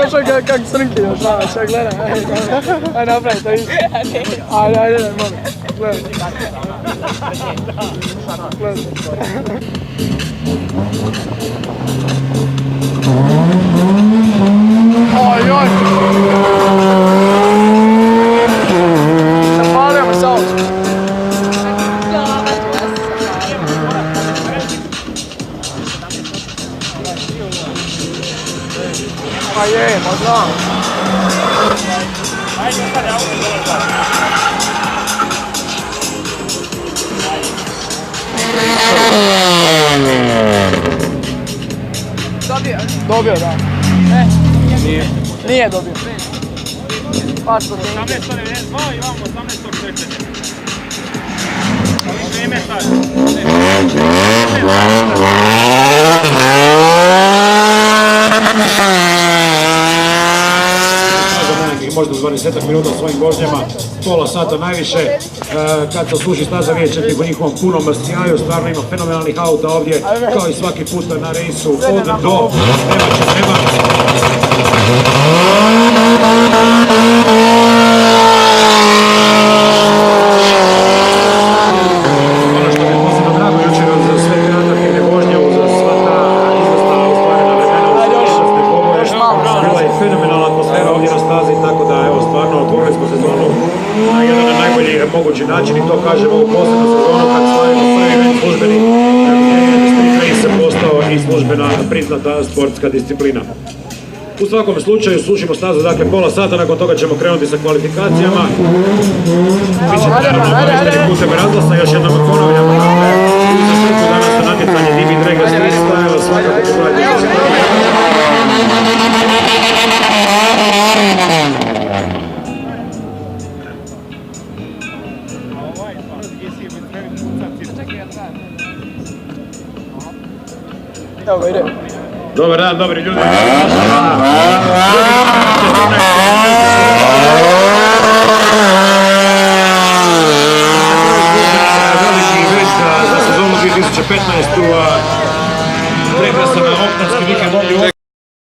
Još kak crnki još, čak gledaj, ajde napravi to isto. Ajde, molim, gledaj. Oj. Zapalio me se ovo. Pa je, možda. Ajde, sad ja uvijek Dobio, da. Nije dobio. Paš to nije. 18.92 imamo 18.6. Vrijeme sad. Možda 20 minuta svojim vožnjama, pola sata najviše. Kad se služi staza vidjet ćete po njihovom punom sjaju, stvarno ima fenomenalnih auta ovdje, kao i svaki puta na rejsu, od do, nema. Ono što mi je posebno drago jučer za sve kreativne vožnje, za sva ta izvrsna ostvarena vremena, uz izvrsne poboje, bila je fenomenalna atmosfera ovdje na stazi, tako da evo stvarno otvorili smo sezonu na jedan od najboljih mogući način i to kažemo u posebnu sezonu kad slavimo prvi event službeni gdje je Street Race postao i službena priznata sportska disciplina. U svakom slučaju slušimo stazu, dakle pola sata, nakon toga ćemo krenuti sa kvalifikacijama. Mi ćemo naravno obavestiti putem razglasa, još jednom ponavljam. Za srcu danas na natjecanje Divi Drega Freestyle, svakako pogledajte. Evo ga, ide. Dobar dan, dobri ljudi. Veliki event za sezonu 2015.